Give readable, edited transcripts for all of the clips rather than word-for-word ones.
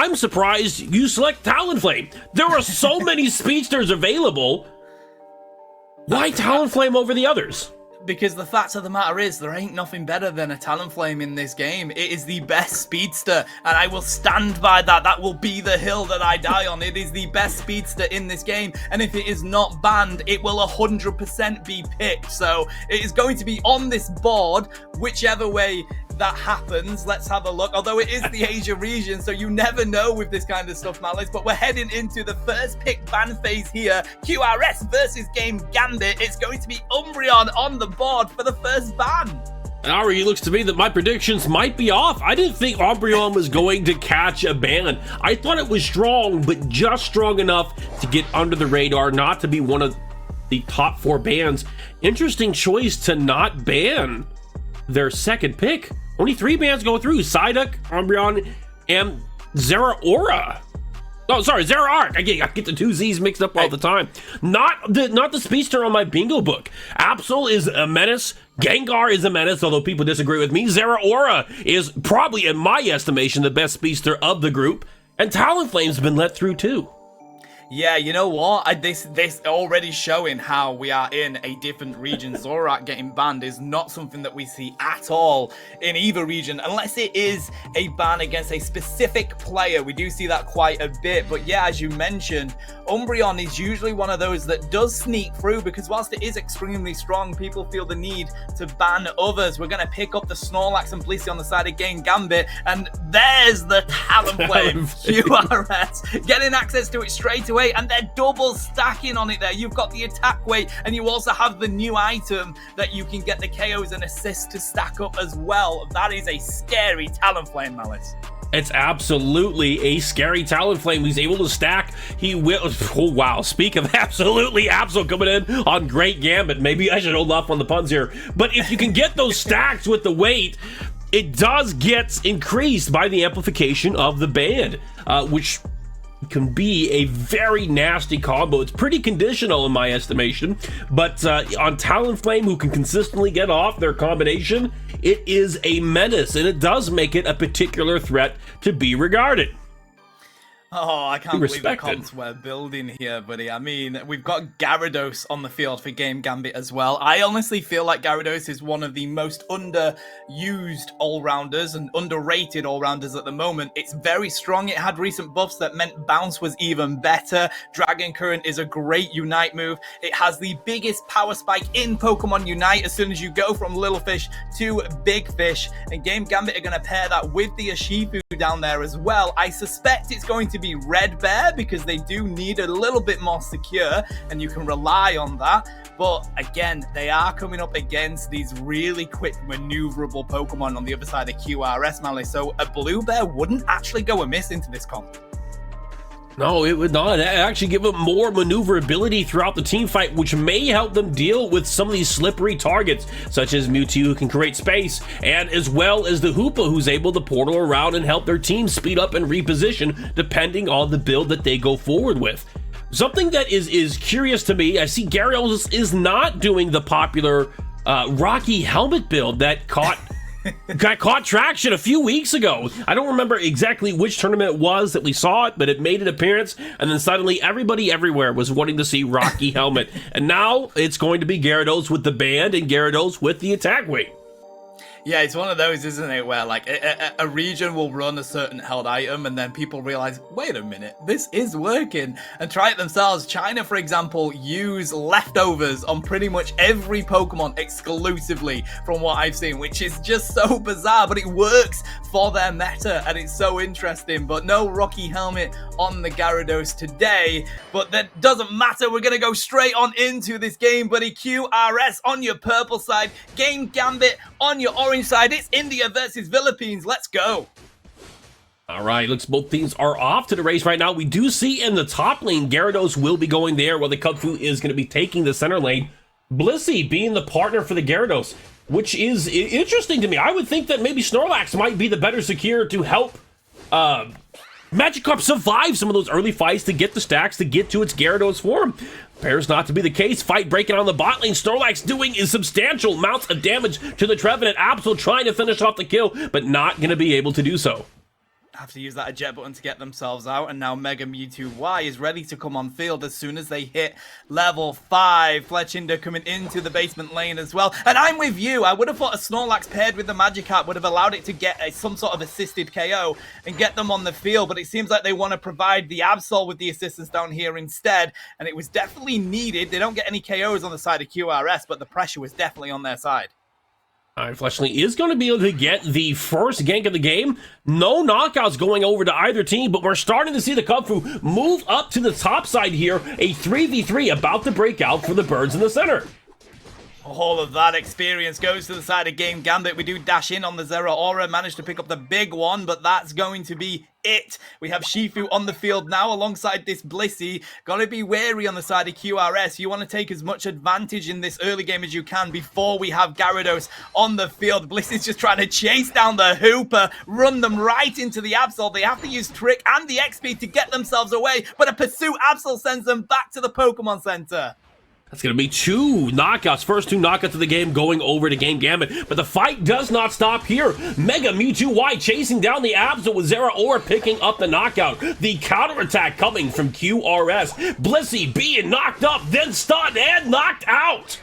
I'm surprised you select Talonflame. There are so many speedsters available. Why Talonflame over the others? Because the fact of the matter is, there ain't nothing better than a Talonflame in this game. It is the best speedster, and I will stand by that. That will be the hill that I die on. It is the best speedster in this game, and if it is not banned, it will 100% be picked. So it is going to be on this board, whichever way that happens. Let's have a look. Although it is the Asia region, so you never know with this kind of stuff, Malice. But we're heading into the first pick ban phase here. QRS versus Game Gambit. It's going to be Umbreon on the board for the first ban. Ari, it looks to me that my predictions might be off. I didn't think Umbreon was going to catch a ban. I thought it was strong, but just strong enough to get under the radar, not to be one of the top 4 bans. Interesting choice to not ban their second pick. Only 3 bans go through: Psyduck, Umbreon, and Zeraora. Oh, sorry, Zeraark. I get the 2 Z's mixed up all the time. Not the speedster on my bingo book. Absol is a menace. Gengar is a menace, although people disagree with me. Zeraora is probably, in my estimation, the best speedster of the group. And Talonflame's been let through too. Yeah, you know what? This already showing how we are in a different region. Zoroark getting banned is not something that we see at all in either region, unless it is a ban against a specific player. We do see that quite a bit, but yeah, as you mentioned, Umbreon is usually one of those that does sneak through, because whilst it is extremely strong, people feel the need to ban others. We're going to pick up the Snorlax and Blissey on the side of Game Gambit, and there's the Talonflame QRS, getting access to it straight away. And they're double stacking on it there. You've got the attack weight, and you also have the new item that you can get the KOs and assists to stack up as well. That is a scary Talonflame, Malice. It's absolutely a scary Talonflame. He's able to stack. He will. Oh, wow. Speak of absolutely Absol coming in on Great Gambit. Maybe I should hold off on the puns here. But if you can get those stacks with the weight, it does get increased by the amplification of the band, which can be a very nasty combo. It's pretty conditional in my estimation, but on Talonflame, who can consistently get off their combination, it is a menace, and it does make it a particular threat to be regarded. Oh, I can't believe the comps we're building here, buddy. I mean, we've got Gyarados on the field for Game Gambit as well. I honestly feel like Gyarados is one of the most underused all-rounders and underrated all-rounders at the moment. It's very strong. It had recent buffs that meant Bounce was even better. Dragon Current is a great Unite move. It has the biggest power spike in Pokemon Unite as soon as you go from Little Fish to Big Fish. And Game Gambit are going to pair that with the Urshifu down there as well. I suspect it's going to be Red Bear, because they do need a little bit more secure, and you can rely on that. But again, they are coming up against these really quick maneuverable Pokemon on the other side of QRS, Malice. So a Blue Bear wouldn't actually go amiss into this comp. No, it would not. It actually give them more maneuverability throughout the team fight, which may help them deal with some of these slippery targets, such as Mewtwo, who can create space, and as well as the Hoopa, who's able to portal around and help their team speed up and reposition depending on the build that they go forward with. Something that is curious to me, I see Gyarados is not doing the popular Rocky Helmet build that got caught traction a few weeks ago. I don't remember exactly which tournament it was that we saw it, but it made an appearance, and then suddenly everybody everywhere was wanting to see Rocky Helmet. And now it's going to be Gyarados with the band and Gyarados with the attack weight. Yeah, it's one of those, isn't it, where like a region will run a certain held item, and then people realize, wait a minute, this is working, and try it themselves. China, for example, use leftovers on pretty much every Pokemon exclusively, from what I've seen, which is just so bizarre, but it works for their meta, and it's so interesting. But no Rocky Helmet on the Gyarados today, but that doesn't matter. We're going to go straight on into this game, buddy. QRS on your purple side, Game Gambit on your orange side. It's India versus Philippines. Let's go. All right, looks both teams are off to the race right now. We do see in the top lane, Gyarados will be going there, while the Kung-Fu is going to be taking the center lane. Blissey being the partner for the Gyarados, which is interesting to me. I would think that maybe Snorlax might be the better secure to help Magikarp survive some of those early fights to get the stacks, to get to its Gyarados form. Appears not to be the case. Fight breaking on the bot lane. Snorlax doing is substantial amounts of damage to the Trevenant. Absol trying to finish off the kill, but not going to be able to do so. have to use that eject button to get themselves out, and now Mega Mewtwo Y is ready to come on field as soon as they hit level 5. Fletchinder coming into the basement lane as well, and I'm with you. I would have thought a Snorlax paired with the Magikarp would have allowed it to get some sort of assisted KO and get them on the field, but it seems like they want to provide the Absol with the assistance down here instead, and it was definitely needed. They don't get any KOs on the side of QRS, but the pressure was definitely on their side. All right, Fletchling is going to be able to get the first gank of the game. No knockouts going over to either team, but we're starting to see the Kung Fu move up to the top side here. A 3v3 about to break out for the birds in the center. All of that experience goes to the side of Game Gambit. We do dash in on the Zeraora, managed to pick up the big one, but that's going to be it. We have Shifu on the field now alongside this Blissey. Gotta be wary on the side of QRS. You want to take as much advantage in this early game as you can before we have Gyarados on the field. Blissey's just trying to chase down the Hooper, run them right into the Absol. They have to use Trick and the XP to get themselves away, but a Pursuit Absol sends them back to the Pokemon Center. That's going to be 2 knockouts. First 2 knockouts of the game going over to Game Gambit. But the fight does not stop here. Mega Mewtwo Y chasing down the Absol with Zeraora picking up the knockout. The counterattack coming from QRS. Blissey being knocked up, then stunned and knocked out.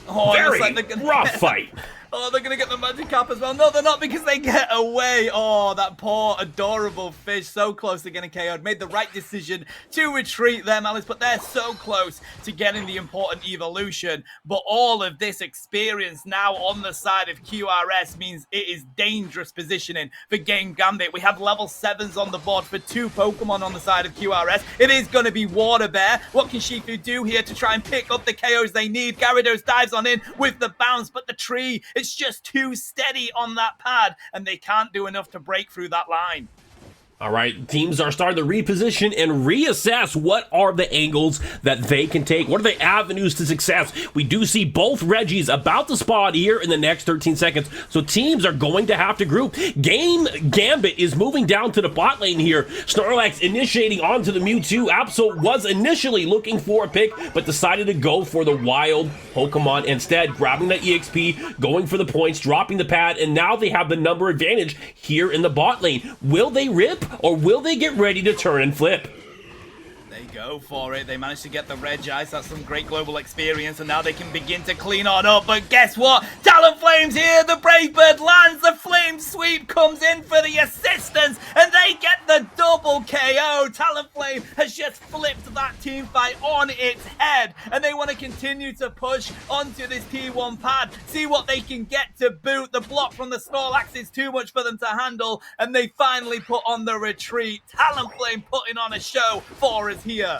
Oh, very rough fight. Oh, they're going to get the Magikarp as well. No, they're not, because they get away. Oh, that poor, adorable fish. So close to getting KO'd. Made the right decision to retreat there, Malice. But they're so close to getting the important evolution. But all of this experience now on the side of QRS means it is dangerous positioning for Game Gambit. We have level 7s on the board for 2 Pokemon on the side of QRS. It is going to be Water Bear. What can Shifu do here to try and pick up the KOs they need? Gyarados dives on in with the bounce, but the tree, it's just too steady on that pad, and they can't do enough to break through that line. All right, teams are starting to reposition and reassess what are the angles that they can take. What are the avenues to success? We do see both Reggies about to spawn here in the next 13 seconds, so teams are going to have to group. Game Gambit is moving down to the bot lane here. Snorlax initiating onto the Mewtwo. Absol was initially looking for a pick, but decided to go for the wild Pokemon instead, grabbing that EXP, going for the points, dropping the pad, and now they have the number advantage here in the bot lane. Will they rip? Or will they get ready to turn and flip? They go for it. They managed to get the Regice. That's some great global experience, and now they can begin to clean on up. But guess what? Talonflame's here. The Brave Bird lands. The Flame Sweep comes in for the assistance, and they get the double KO. Talonflame has just flipped that team fight on its head, and they want to continue to push onto this T1 pad, see what they can get to boot. The block from the Snorlax is too much for them to handle, and they finally put on the retreat. Talonflame putting on a show for us here.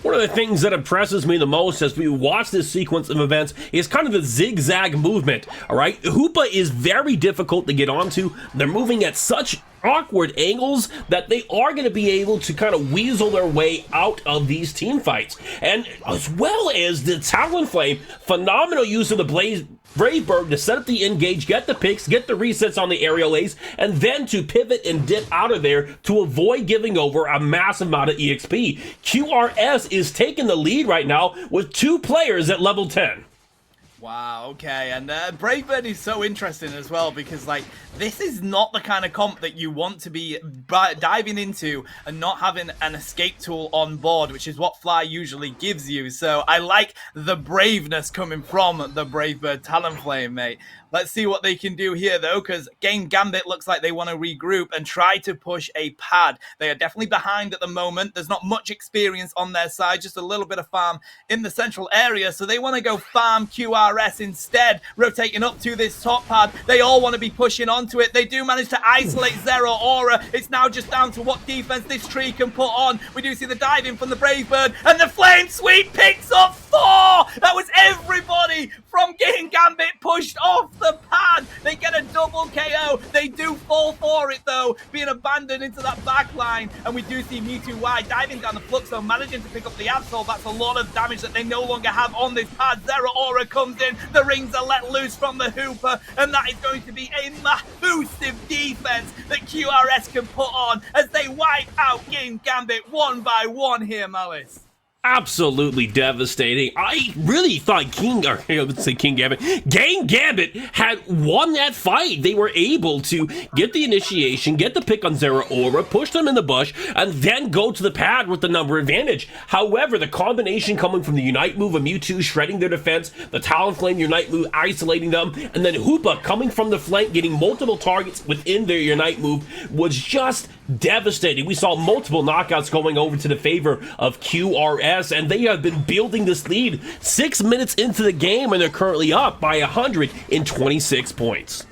One of the things that impresses me the most as we watch this sequence of events is kind of the zigzag movement, all right? Hoopa is very difficult to get onto. They're moving at such awkward angles that they are going to be able to kind of weasel their way out of these team fights. And as well as the Talonflame, phenomenal use of the Brave Bird to set up the engage, get the picks, get the resets on the aerial A's, and then to pivot and dip out of there to avoid giving over a massive amount of EXP. QRS is taking the lead right now with 2 players at level 10. Wow, okay, and Brave Bird is so interesting as well because, like, this is not the kind of comp that you want to be diving into and not having an escape tool on board, which is what Fly usually gives you. So I like the braveness coming from the Brave Bird Talonflame, mate. Let's see what they can do here, though, because Game Gambit looks like they want to regroup and try to push a pad. They are definitely behind at the moment. There's not much experience on their side, just a little bit of farm in the central area. So they want to go farm QRS instead, rotating up to this top pad. They all want to be pushing onto it. They do manage to isolate Zeraora. It's now just down to what defense this tree can put on. We do see the dive in from the Brave Bird, and the Flame Sweep picks up 4! That was everybody from Game Gambit pushed off the pad. They get a double KO. They do fall for it, though, being abandoned into that back line. And we do see Mewtwo Y diving down the Flux Zone, managing to pick up the Absol. That's a lot of damage that they no longer have on this pad. Zeraora comes in. The rings are let loose from the Hooper, and that is going to be a massive defense that QRS can put on as they wipe out Game Gambit one by one here, Malice. Absolutely devastating. I really thought Game Gambit had won that fight. They were able to get the initiation, get the pick on Zera Aura, push them in the bush, and then go to the pad with the number advantage. However, the combination coming from the Unite move of Mewtwo shredding their defense, the Talonflame Unite move isolating them, and then Hoopa coming from the flank getting multiple targets within their Unite move was just devastating. We saw multiple knockouts going over to the favor of QRS, and they have been building this lead 6 minutes into the game, and they're currently up by 126 points.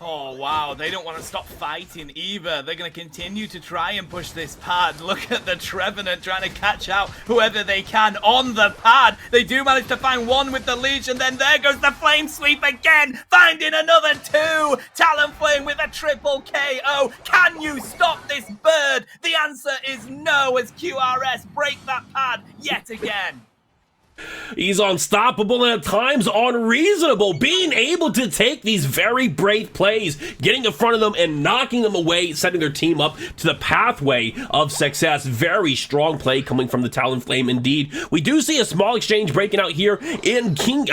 Oh, wow. They don't want to stop fighting either. They're going to continue to try and push this pad. Look at the Trevenant trying to catch out whoever they can on the pad. They do manage to find one with the leash, and then there goes the Flame Sweep again, finding another two. Talonflame with a triple KO. Can you stop this bird? The answer is no, as QRS break that pad yet again. He's unstoppable and at times unreasonable, being able to take these very brave plays, getting in front of them and knocking them away, setting their team up to the pathway of success. Very strong play coming from the Talonflame indeed. We do see a small exchange breaking out here in Gambit's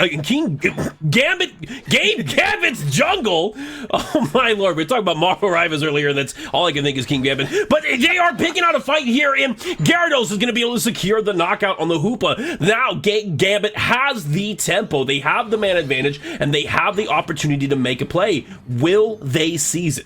jungle. Oh my lord, we were talking about Marvel Rivals earlier, and that's all I can think is King Gambit. But they are picking out a fight here, and Gyarados is going to be able to secure the knockout on the Hoopa. Now, Gambit has the tempo, they have the man advantage, and they have the opportunity to make a play. Will they seize it?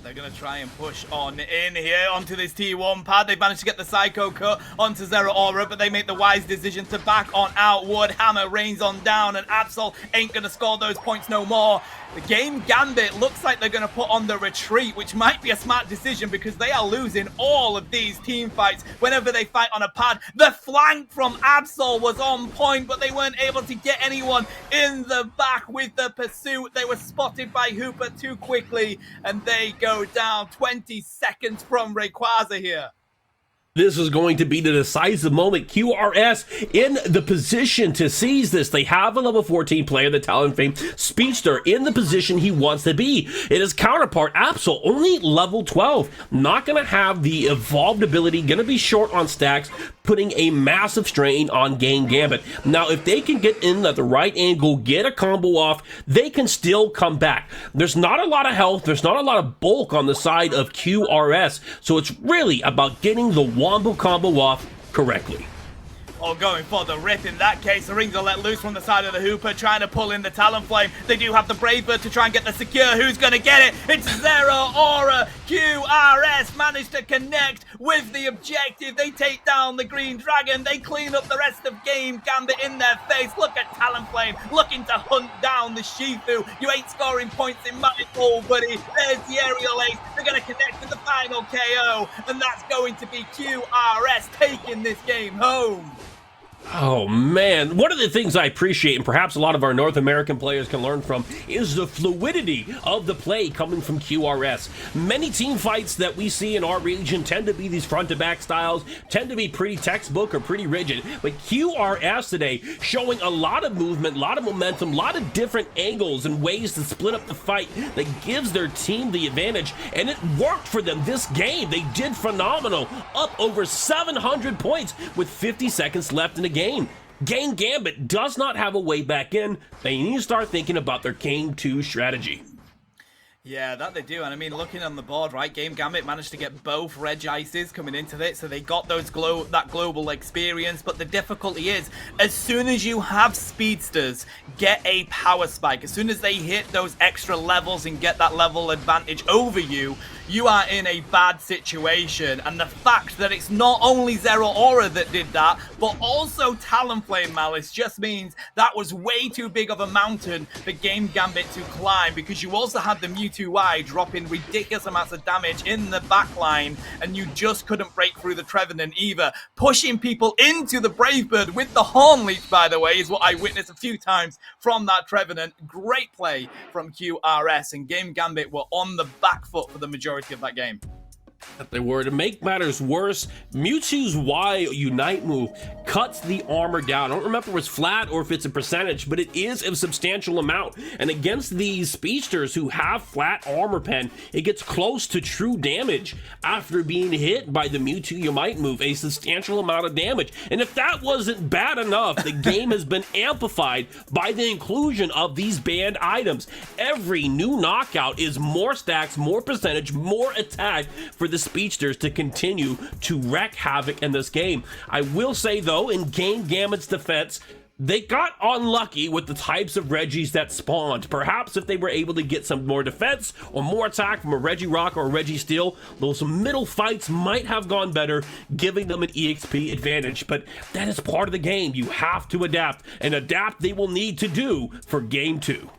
They're going to try and push on in here onto this T1 pad. They managed to get the Psycho cut onto Zera Aura, but they make the wise decision to back on out. Woodhammer rains on down, and Absol ain't going to score those points no more. The Game Gambit looks like they're going to put on the retreat, which might be a smart decision because they are losing all of these team fights whenever they fight on a pad. The flank from Absol was on point, but they weren't able to get anyone in the back with the pursuit. They were spotted by Hoopa too quickly, and they go down 20 seconds from Rayquaza here. This is going to be the decisive moment. QRS in the position to seize this. They have a level 14 player, the Talonflame Speedster, in the position he wants to be. It is counterpart Absol, only level 12. Not going to have the evolved ability, going to be short on stacks, putting a massive strain on Game Gambit. Now, if they can get in at the right angle, get a combo off, they can still come back. There's not a lot of health, there's not a lot of bulk on the side of QRS, so it's really about getting the Wombo combo off correctly. Or going for the rip in that case. The rings are let loose from the side of the Hooper, trying to pull in the Talonflame. They do have the Brave Bird to try and get the secure. Who's going to get it? It's Zera Aura. QRS managed to connect with the objective. They take down the Green Dragon. They clean up the rest of Game Gambit in their face. Look at Talonflame looking to hunt down the Shifu. You ain't scoring points in my ball, buddy. There's the aerial ace. They're going to connect with the final KO. And that's going to be QRS taking this game home. Oh man, one of the things I appreciate, and perhaps a lot of our North American players can learn from, is the fluidity of the play coming from QRS. Many team fights that we see in our region tend to be these front-to-back styles, tend to be pretty textbook or pretty rigid, but QRS today showing a lot of movement, a lot of momentum, a lot of different angles and ways to split up the fight that gives their team the advantage, and it worked for them this game. They did phenomenal, up over 700 points with 50 seconds left in the game. Game Gambit does not have a way back in. They need to start thinking about their Game 2 strategy. Yeah, that they do. And I mean, looking on the board, right, Game Gambit managed to get both Regices coming into it, so they got those that global experience. But the difficulty is, as soon as you have speedsters get a power spike, as soon as they hit those extra levels and get that level advantage over you, you are in a bad situation. And the fact that it's not only Zera Aura that did that, but also Talonflame Malice just means that was way too big of a mountain for Game Gambit to climb, because you also had the Mewtwo dropping ridiculous amounts of damage in the backline, and you just couldn't break through the Trevenant either. Pushing people into the Brave Bird with the Horn Leech, by the way, is what I witnessed a few times from that Trevenant. Great play from QRS, and Game Gambit were on the back foot for the majority of that game. That they were. To make matters worse, Mewtwo's Y Unite move cuts the armor down. I don't remember if it's flat or if it's a percentage, but it is a substantial amount. And against these speedsters who have flat armor pen, it gets close to true damage after being hit by the Mewtwo Unite move, a substantial amount of damage. And if that wasn't bad enough, the game has been amplified by the inclusion of these banned items. Every new knockout is more stacks, more percentage, more attack for the speedsters to continue to wreak havoc in this game. I will say though, in Game Gambit's defense, they got unlucky with the types of Regis that spawned. Perhaps if they were able to get some more defense or more attack from a Regirock or a Registeel, those middle fights might have gone better, giving them an EXP advantage. But that is part of the game. You have to adapt, and adapt they will need to do for Game 2.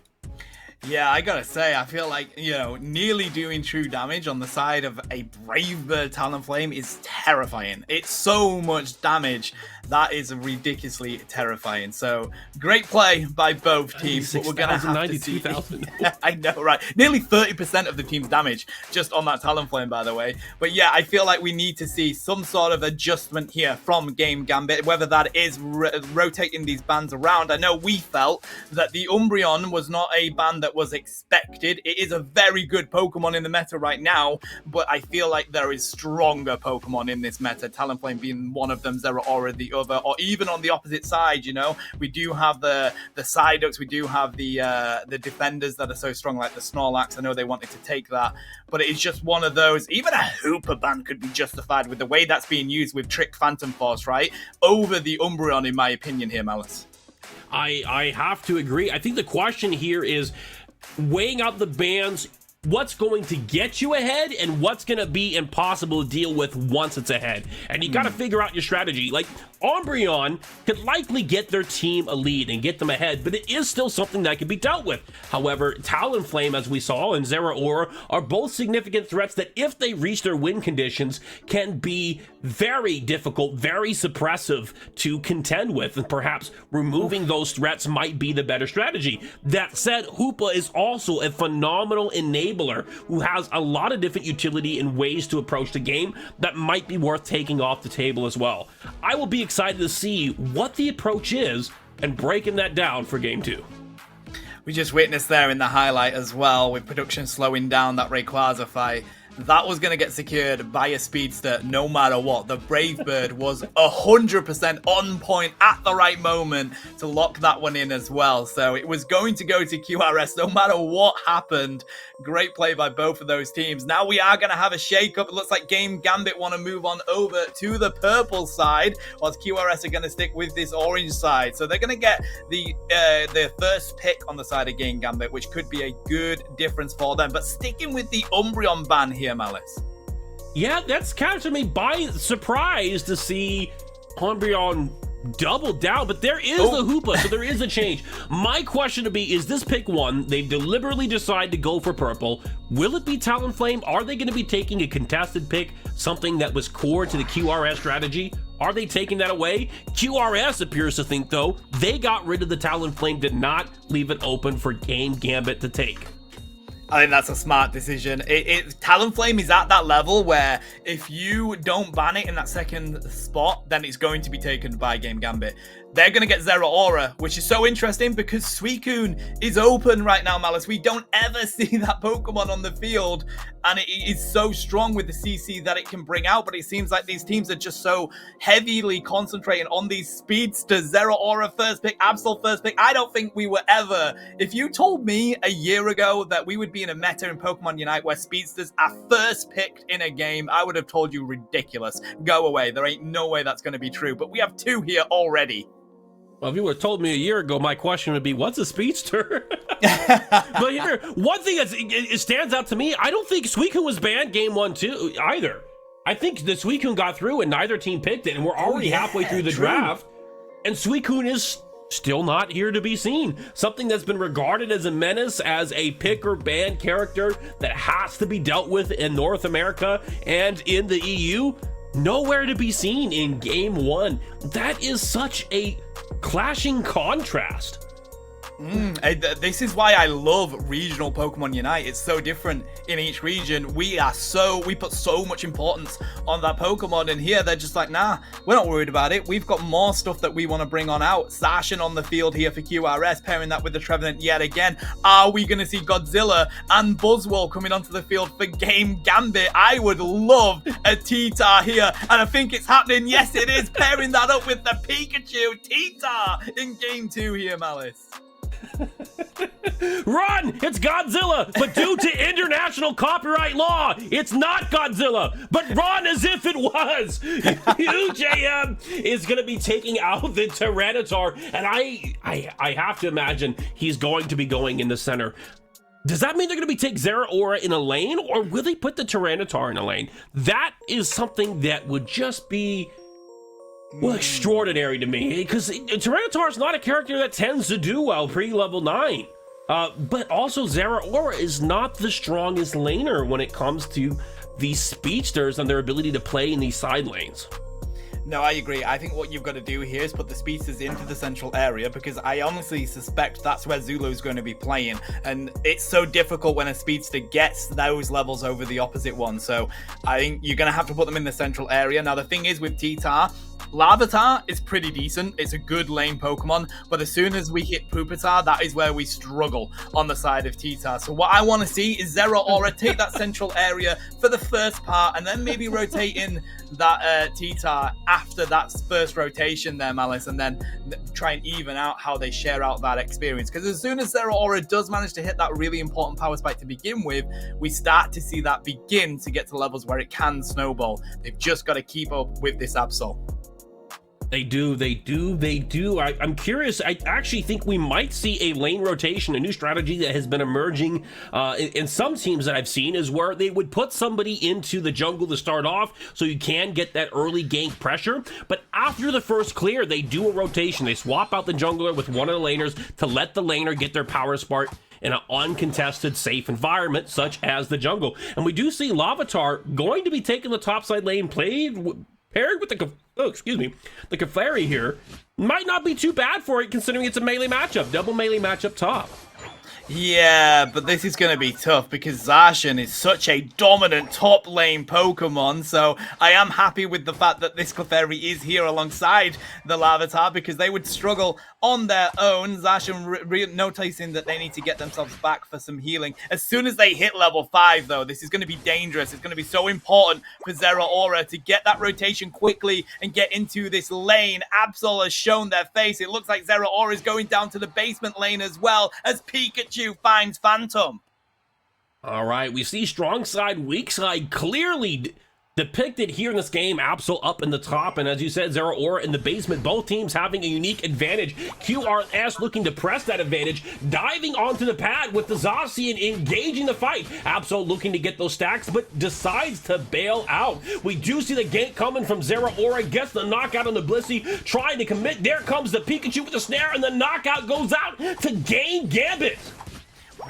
Yeah, I gotta say, I feel like, nearly doing true damage on the side of a Brave Bird Talonflame is terrifying. It's so much damage. That is ridiculously terrifying. So, great play by both teams. But we're gonna have to see. I know, right? Nearly 30% of the team's damage just on that Talonflame, by the way. But yeah, I feel like we need to see some sort of adjustment here from Game Gambit, whether that is rotating these bans around. I know we felt that the Umbreon was not a ban that was expected. It is a very good Pokemon in the meta right now, but I feel like there is stronger Pokemon in this meta, Talonflame being one of them, Zeraora the other, or even on the opposite side, we do have the Psyducks, we do have the defenders that are so strong, like the Snorlax. I know they wanted to take that, but it is just one of those. Even a Hooper ban could be justified with the way that's being used with Trick Phantom Force, right? Over the Umbreon, in my opinion here, Malice. I have to agree. I think the question here is weighing out the bans, what's going to get you ahead and what's going to be impossible to deal with once it's ahead. And you got to figure out your strategy. Like, Umbreon could likely get their team a lead and get them ahead, but it is still something that can be dealt with. However, Talonflame, as we saw, and Zeraora are both significant threats that, if they reach their win conditions, can be very difficult, very suppressive to contend with, and perhaps removing those threats might be the better strategy. That said, Hoopa is also a phenomenal enabler who has a lot of different utility and ways to approach the game that might be worth taking off the table as well. I will be excited to see what the approach is and breaking that down for Game 2. We just witnessed there in the highlight as well, with production slowing down that Rayquaza fight. That was going to get secured by a speedster no matter what. The Brave Bird was 100% on point at the right moment to lock that one in as well. So it was going to go to QRS no matter what happened. Great play by both of those teams. Now we are going to have a shake-up. It looks like Game Gambit want to move on over to the purple side, whilst QRS are going to stick with this orange side. So they're going to get the first pick on the side of Game Gambit, which could be a good difference for them. But sticking with the Umbreon ban here, Malice. Yeah, that's catching me by surprise to see Umbreon double down, but there is the Hoopa, so there is a change. My question to be, is this pick one? They deliberately decide to go for purple. Will it be Talonflame? Are they going to be taking a contested pick, something that was core to the QRS strategy? Are they taking that away? QRS appears to think, though, they got rid of the Talonflame, did not leave it open for Game Gambit to take. I think that's a smart decision. Talonflame is at that level where if you don't ban it in that second spot, then it's going to be taken by Game Gambit. They're going to get Zeraora, which is so interesting because Suicune is open right now, Malice. We don't ever see that Pokemon on the field, and it is so strong with the CC that it can bring out, but it seems like these teams are just so heavily concentrating on these speedsters. Zeraora first pick, Absol first pick. I don't think we were ever... If you told me a year ago that we would be in a meta in Pokemon Unite where speedsters are first picked in a game, I would have told you ridiculous. Go away. There ain't no way that's going to be true, but we have two here already. Well, if you would have told me a year ago, my question would be, what's a speedster? But here, one thing it stands out to me, I don't think Suicune was banned game 1 too either. I think the Suicune got through and neither team picked it, and we're already halfway through the draft, and Suicune is still not here to be seen. Something that's been regarded as a menace, as a pick or ban character that has to be dealt with in North America and in the EU, nowhere to be seen in game 1. That is such a clashing contrast. This is why I love regional Pokemon Unite. It's so different in each region. We put so much importance on that Pokemon, and here they're just like, nah, we're not worried about it. We've got more stuff that we want to bring on out. Zacian on the field here for QRS, pairing that with the Trevenant yet again. Are we going to see Godzilla and Buzzwole coming onto the field for Game Gambit? I would love a T-Tar here, and I think it's happening. Yes, it is, pairing that up with the Pikachu. T-Tar in Game 2 here, Malice. Run! It's Godzilla! But due to international copyright law, it's not Godzilla! But run as if it was! UJM is going to be taking out the Tyranitar, and I have to imagine he's going to be going in the center. Does that mean they're going to be take Zeraora in a lane, or will they put the Tyranitar in a lane? That is something that would just be... well, extraordinary to me, because Tyranitar is not a character that tends to do well pre-level 9. But also, Zeraora is not the strongest laner when it comes to these speedsters and their ability to play in these side lanes. No, I agree. I think what you've got to do here is put the speedsters into the central area, because I honestly suspect that's where Zulu's going to be playing. And it's so difficult when a speedster gets those levels over the opposite one. So I think you're going to have to put them in the central area. Now, the thing is with T-Tar, Larvitar is pretty decent. It's a good lane Pokemon, but as soon as we hit Pupitar, that is where we struggle on the side of T-Tar. So what I want to see is Zeraora take that central area for the first part, and then maybe rotate in that T-Tar after that first rotation there, Malice, and then try and even out how they share out that experience. Because as soon as Zeraora does manage to hit that really important power spike to begin with, we start to see that begin to get to levels where it can snowball. They've just got to keep up with this Absol. They do. I'm curious. I actually think we might see a lane rotation, a new strategy that has been emerging in some teams that I've seen, is where they would put somebody into the jungle to start off so you can get that early gank pressure. But after the first clear, they do a rotation. They swap out the jungler with one of the laners to let the laner get their power spark in an uncontested, safe environment, such as the jungle. And we do see Larvitar going to be taking the topside lane paired with the Clefairy here. Might not be too bad for it, considering it's a melee matchup, double melee matchup top. Yeah, but this is going to be tough because Zacian is such a dominant top lane Pokemon, so I am happy with the fact that this Clefairy is here alongside the Larvitar, because they would struggle on their own. Zacian noticing that they need to get themselves back for some healing. As soon as they hit level 5, though, this is going to be dangerous. It's going to be so important for Zeraora to get that rotation quickly and get into this lane. Absol has shown their face. It looks like Zeraora is going down to the basement lane as well, as Pikachu finds Phantom. All right, we see strong side, weak side clearly depicted here in this game. Absol up in the top, and as you said, Zeraora in the basement. Both teams having a unique advantage. QRS looking to press that advantage, diving onto the pad with the Zacian, engaging the fight. Absol looking to get those stacks, but decides to bail out. We do see the gank coming from Zeraora, gets the knockout on the Blissey, trying to commit. There comes the Pikachu with the snare, and the knockout goes out to Game Gambit.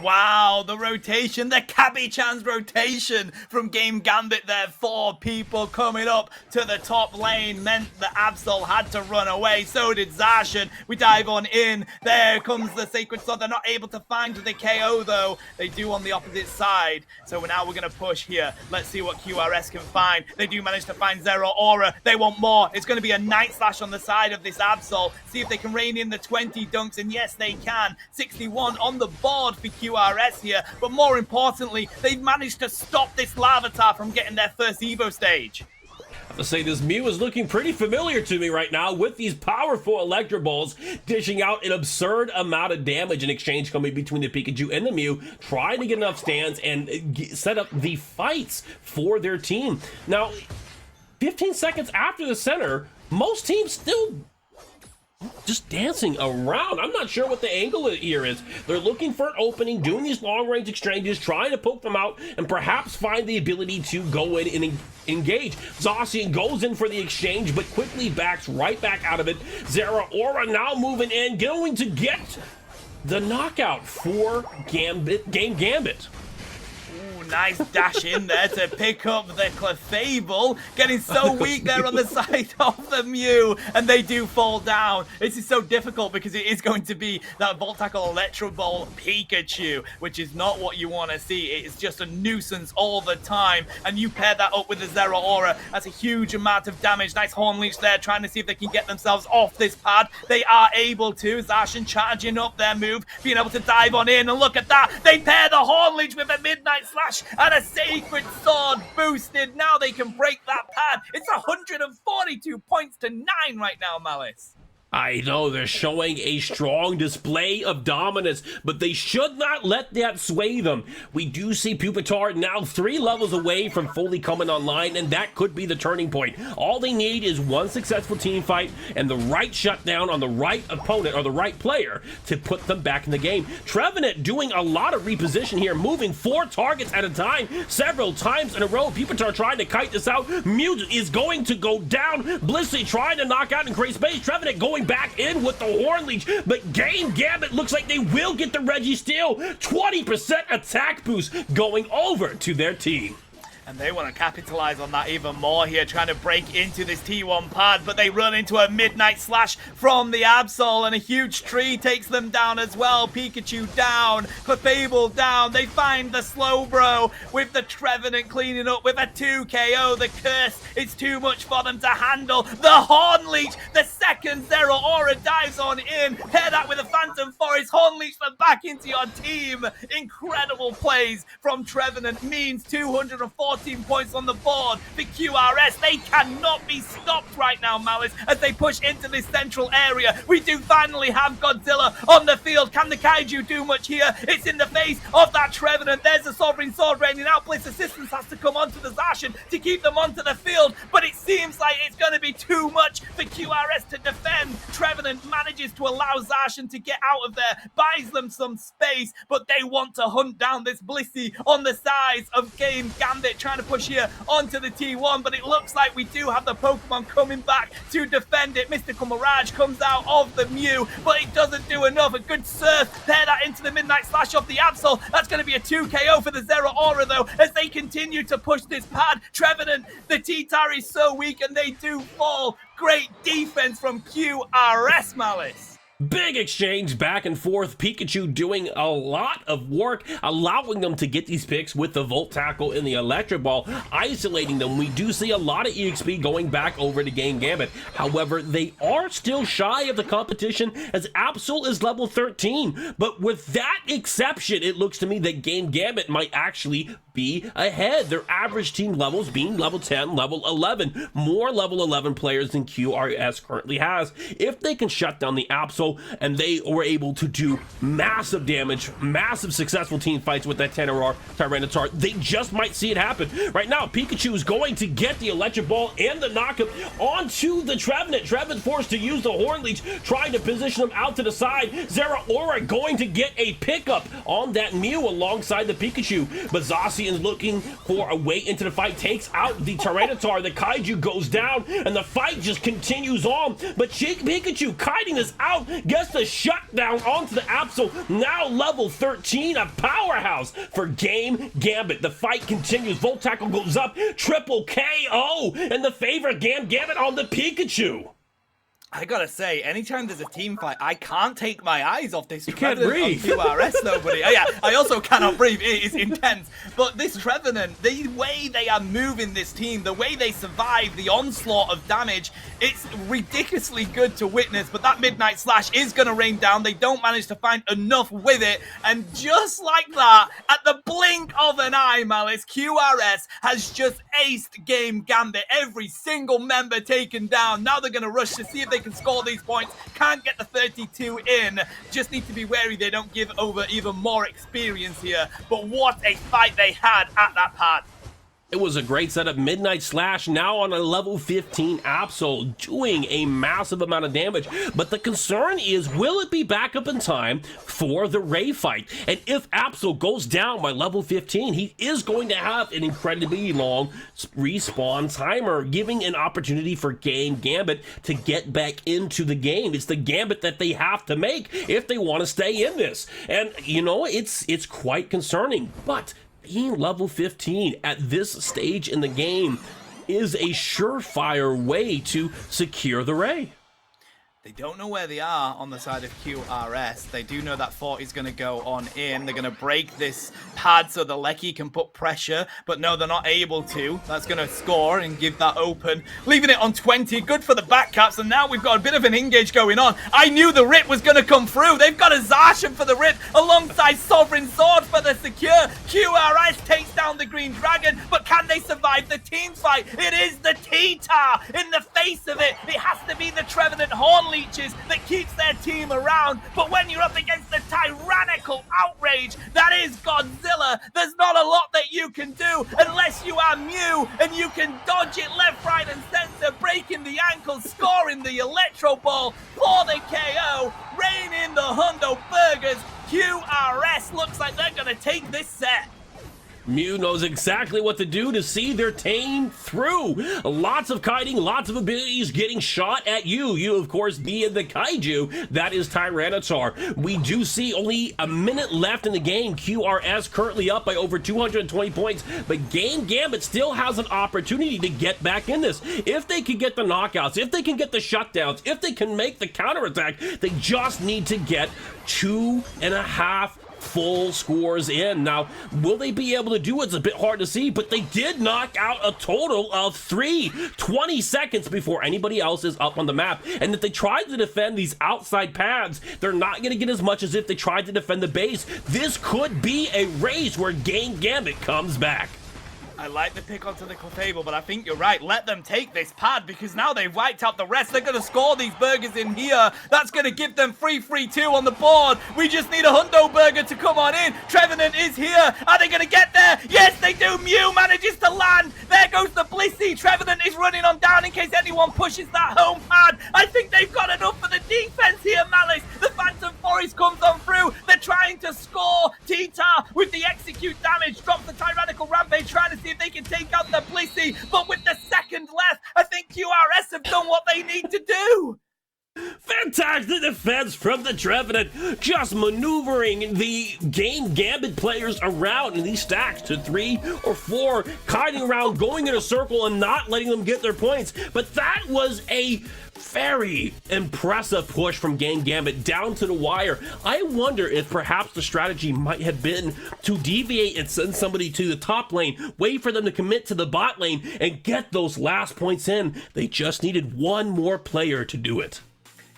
Wow, the rotation, the Cabbie-chan's rotation from Game Gambit there. 4 people coming up to the top lane meant that Absol had to run away. So did Zacian. We dive on in. There comes the Sacred Sword. They're not able to find the KO, though. They do on the opposite side. So now we're going to push here. Let's see what QRS can find. They do manage to find Zeraora. They want more. It's going to be a Night Slash on the side of this Absol. See if they can rein in the 20 dunks, and yes, they can. 61 on the board for QRS here, but more importantly, they've managed to stop this Larvitar from getting their first Evo stage. I have to say, this Mew is looking pretty familiar to me right now, with these powerful Electro Balls dishing out an absurd amount of damage in exchange coming between the Pikachu and the Mew, trying to get enough stands and set up the fights for their team. Now, 15 seconds after the center, most teams still just dancing around. I'm not sure what the angle here is. They're looking for an opening, doing these long-range exchanges, trying to poke them out, and perhaps find the ability to go in and engage. Zacian goes in for the exchange, but quickly backs right back out of it. Zeraora now moving in, going to get the knockout for Game Gambit. Nice dash in there to pick up the Clefable. Getting so weak there on the side of the Mew, and they do fall down. This is so difficult because it is going to be that Volt Tackle Electro Ball Pikachu, which is not what you want to see. It is just a nuisance all the time, and you pair that up with the Zero Aura. That's a huge amount of damage. Nice Horn Leech there, trying to see if they can get themselves off this pad. They are able to. Zacian charging up their move, being able to dive on in, and look at that. They pair the Horn Leech with a Midnight Slash and a Sacred Sword boosted. Now they can break that pad. It's 142 points to 9 right now, Malice. I know they're showing a strong display of dominance, but they should not let that sway them. We do see Pupitar now 3 levels away from fully coming online, and that could be the turning point. All they need is one successful team fight and the right shutdown on the right opponent or the right player to put them back in the game. Trevenant doing a lot of reposition here, moving 4 targets at a time several times in a row. Pupitar trying to kite this out. Mew is going to go down. Blissey trying to knock out and create space. Trevenant going back in with the Horn Leech, but Game Gambit looks like they will get the Registeel. 20% attack boost going over to their team. And they want to capitalize on that even more here, trying to break into this T1 pad, but they run into a Midnight Slash from the Absol, and a huge tree takes them down as well. Pikachu down, Clefable down. They find the Slowbro with the Trevenant cleaning up with a 2 KO. The Curse is too much for them to handle. The Horn Leech, the second Zero Aura dives on in. Pair that with a Phantom Forest. Horn Leech them back into your team. Incredible plays from Trevenant means 214 points on the board for QRS. They cannot be stopped right now, Malice, as they push into this central area. We do finally have Godzilla on the field. Can the Kaiju do much here? It's in the face of that Trevenant. There's the Sovereign Sword raining out. Bliss assistance has to come onto the Zacian to keep them onto the field, but it seems like it's going to be too much for QRS to defend. Trevenant manages to allow Zacian to get out of there, buys them some space, but they want to hunt down this Blissey on the size of Game Gambit, trying to push here onto the T1, but it looks like we do have the Pokemon coming back to defend it. Mystical Mirage comes out of the Mew, but it doesn't do enough. A good Surf, pair that into the Midnight Slash of the Absol. That's going to be a 2 KO for the Zero Aura, though, as they continue to push this pad. Trevenant, the T-Tar is so weak, and they do fall. Great defense from QRS, Malice. Big exchange back and forth. Pikachu doing a lot of work, allowing them to get these picks with the Volt Tackle and the Electric Ball, isolating them. We do see a lot of EXP going back over to Game Gambit. However, they are still shy of the competition as Absol is level 13. But with that exception, it looks to me that Game Gambit might actually be ahead. Their average team levels being level 10, level 11. More level 11 players than QRS currently has. If they can shut down the Absol, and they were able to do massive damage, massive successful team fights with that Tyranitar, they just might see it happen. Right now, Pikachu is going to get the Electric Ball and the knockup onto the Trevenant. Trevenant forced to use the Horn Leech, trying to position him out to the side. Zero Aura going to get a pickup on that Mew alongside the Pikachu. But Zacian looking for a way into the fight, takes out the Tyranitar. The Kaiju goes down, and the fight just continues on. But Pikachu kiting this out, gets the shutdown onto the Absol, now level 13, a powerhouse for Game Gambit. The fight continues. Volt Tackle goes up, triple KO, and the favorite Game Gambit on the Pikachu. I gotta say, anytime there's a team fight, I can't take my eyes off this. You can't breathe. QRS, nobody. Oh, yeah, I also cannot breathe. It is intense. But this Trevenant, the way they are moving this team, the way they survive the onslaught of damage, it's ridiculously good to witness. But that Midnight Slash is going to rain down. They don't manage to find enough with it. And just like that, at the blink of an eye, Malice, QRS has just aced Game Gambit. Every single member taken down. Now they're going to rush to see if they can score these points. Can't get the 32 in. Just need to be wary they don't give over even more experience here. But what a fight they had at that pad. It was a great setup. Midnight Slash now on a level 15 Absol, doing a massive amount of damage. But the concern is, will it be back up in time for the Ray fight? And if Absol goes down by level 15, he is going to have an incredibly long respawn timer, giving an opportunity for Game Gambit to get back into the game. It's the Gambit that they have to make if they want to stay in this. And, you know, it's quite concerning. But being level 15 at this stage in the game is a surefire way to secure the Ray. They don't know where they are on the side of QRS. They do know that 40 is going to go on in. They're going to break this pad so the Lecky can put pressure, but no, they're not able to. That's going to score and give that open, leaving it on 20. Good for the backcaps, and now we've got a bit of an engage going on. I knew the rip was going to come through. They've got a Zarshan for the rip alongside Sovereign Sword for the secure. QRS takes down the Green Dragon, but can they survive the team fight? It is the T-Tar in the face of it. It has to be the Trevenant Horn Leeches that keeps their team around, but when you're up against the tyrannical outrage that is Godzilla, there's not a lot that you can do unless you are Mew, and you can dodge it left, right, and center, breaking the ankle, scoring the Electro Ball for the KO, rein in the Hundo Burgers. QRS looks like they're gonna take this set. Mew knows exactly what to do to see their team through. Lots of kiting, lots of abilities getting shot at you. You, of course, being the kaiju that is Tyranitar. We do see only a minute left in the game. QRS currently up by over 220 points, but Gambit still has an opportunity to get back in this. If they can get the knockouts, if they can get the shutdowns, if they can make the counterattack, they just need to get 2.5 full scores in. Now, will they be able to do it? It's a bit hard to see, but they did knock out a total of 20 seconds before anybody else is up on the map. And if they try to defend these outside pads, they're not going to get as much as if they tried to defend the base. This could be a race where Gambit comes back. I like the pick onto the table, but I think you're right. Let them take this pad, because now they've wiped out the rest. They're going to score these burgers in here. That's going to give them 3-3-2 on the board. We just need a Hundo Burger to come on in. Trevenant is here. Are they going to get there? Yes, they do. Mew manages to land. There goes the Blissey. Trevenant is running on down in case anyone pushes that home pad. I think they've got enough for the defense here, Malice. The Phantom Forest comes on through. They're trying to score. T-Tar with the execute damage. Drops the Tyrannical Rampage, trying to see if they can take out the Blissey, but with the second left, I think QRS have done what they need to do. Fantastic defense from the Trevenant, just maneuvering the Gambit players around in these stacks to 3 or 4, kiting around, going in a circle and not letting them get their points. But that was a very impressive push from Gambit down to the wire. I wonder if perhaps the strategy might have been to deviate and send somebody to the top lane, wait for them to commit to the bot lane, and get those last points in. They just needed one more player to do it.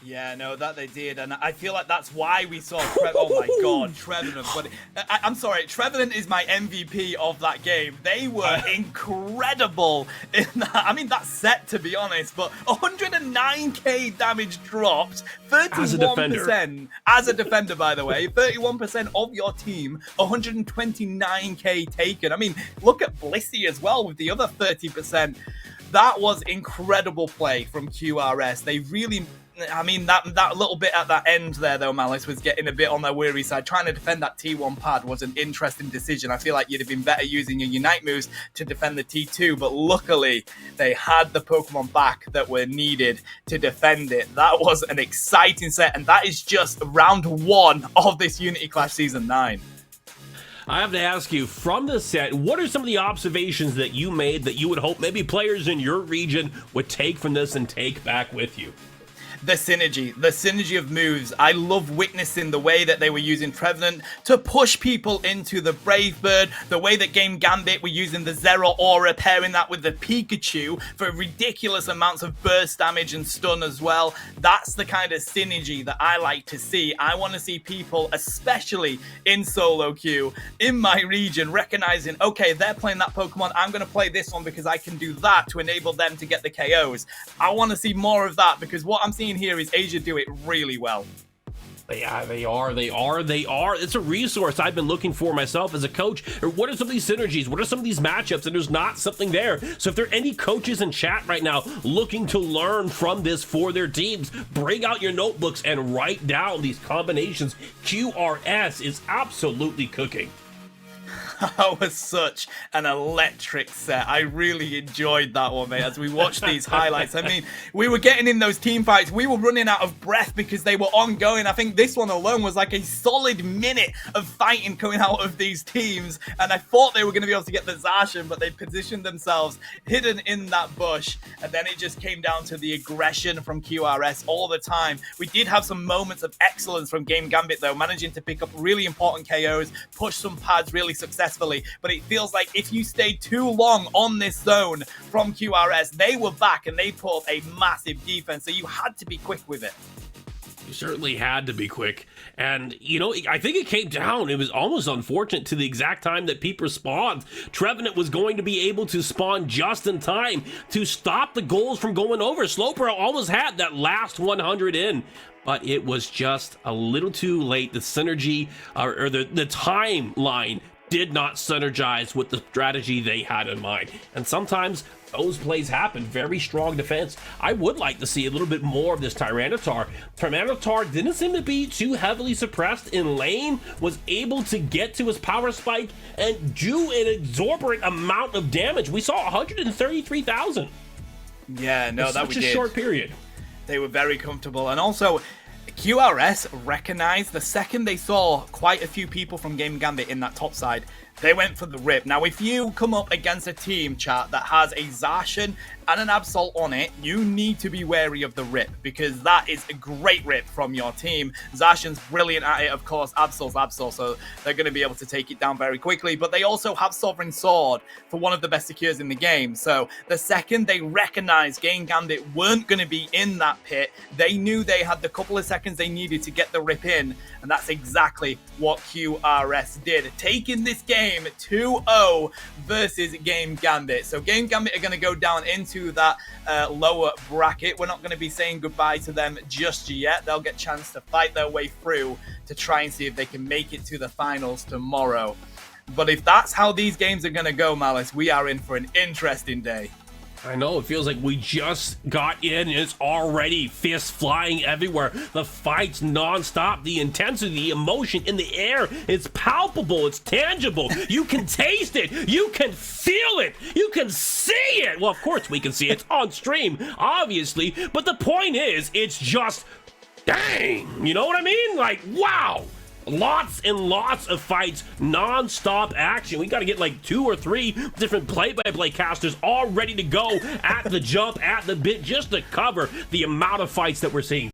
Yeah, no, that they did, and I feel like that's why we saw oh my god, Trevenant. But I'm sorry, Trevenant is my MVP of that game. They were incredible in that. I mean, that set, to be honest, but 109k damage dropped, 31% as a defender, by the way, 31% of your team, 129k taken. I mean, look at Blissey as well with the other 30%. That was incredible play from QRS. They really, I mean, that little bit at that end there, though, Malice, was getting a bit on their weary side. Trying to defend that T1 pad was an interesting decision. I feel like you'd have been better using your Unite moves to defend the T2, but luckily they had the Pokemon back that were needed to defend it. That was an exciting set, and that is just round 1 of this Unity Clash Season 9. I have to ask you, from this set, what are some of the observations that you made that you would hope maybe players in your region would take from this and take back with you? The synergy of moves. I love witnessing the way that they were using Trevenant to push people into the Brave Bird, the way that Gambit were using the Zero Aura, pairing that with the Pikachu for ridiculous amounts of burst damage and stun as well. That's the kind of synergy that I like to see. I want to see people, especially in solo queue, in my region, recognizing, okay, they're playing that Pokemon, I'm going to play this one because I can do that to enable them to get the KOs. I want to see more of that, because what I'm seeing here is Asia do it really well. Yeah, they are. It's a resource I've been looking for myself as a coach. What are some of these synergies? What are some of these matchups? And there's not something there. So if there are any coaches in chat right now looking to learn from this for their teams, bring out your notebooks and write down these combinations. QRS is absolutely cooking. That was such an electric set. I really enjoyed that one, mate, as we watched these highlights. I mean, we were getting in those team fights. We were running out of breath because they were ongoing. I think this one alone was like a solid minute of fighting coming out of these teams. And I thought they were going to be able to get the Zacian, but they positioned themselves hidden in that bush. And then it just came down to the aggression from QRS all the time. We did have some moments of excellence from Game Gambit, though, managing to pick up really important KOs, push some pads really successfully. But it feels like if you stayed too long on this zone from QRS, they were back and they put up a massive defense. So you had to be quick with it. You certainly had to be quick. And, you know, I think it came down. It was almost unfortunate to the exact time that Peep spawned. Trevenant was going to be able to spawn just in time to stop the goals from going over. Slowbro almost had that last 100 in, but it was just a little too late. The synergy or the timeline did not synergize with the strategy they had in mind. And sometimes those plays happen. Very strong defense. I would like to see a little bit more of this Tyranitar. Tyranitar didn't seem to be too heavily suppressed in lane, was able to get to his power spike and do an exorbitant amount of damage. We saw 133,000. Yeah, no, that we did. Such a short period. They were very comfortable. And also, QRS recognized the second they saw quite a few people from Game Gambit in that top side, they went for the rip. Now, if you come up against a team, chat, that has a Zacian and an Absol on it, you need to be wary of the rip, because that is a great rip from your team. Zacian's brilliant at it, of course. Absol's Absol, so they're going to be able to take it down very quickly. But they also have Sovereign Sword for one of the best secures in the game. So the second they recognized Game Gambit weren't going to be in that pit, they knew they had the couple of seconds they needed to get the rip in. And that's exactly what QRS did, taking this game 2-0 versus Game Gambit. So Game Gambit are going to go down into that lower bracket. We're not going to be saying goodbye to them just yet. They'll get a chance to fight their way through to try and see if they can make it to the finals tomorrow. But if that's how these games are going to go, Malice, we are in for an interesting day. I know, it feels like we just got in and it's already fists flying everywhere. The fight's non-stop, the intensity, the emotion in the air, it's palpable, it's tangible. You can taste it, you can feel it, you can see it. Well, of course we can see it, it's on stream, obviously, but the point is, it's just, dang, you know what I mean? Like, wow. Lots and lots of fights, non-stop action. We got to get like 2 or 3 different play-by-play casters all ready to go at the jump, at the bit, just to cover the amount of fights that we're seeing.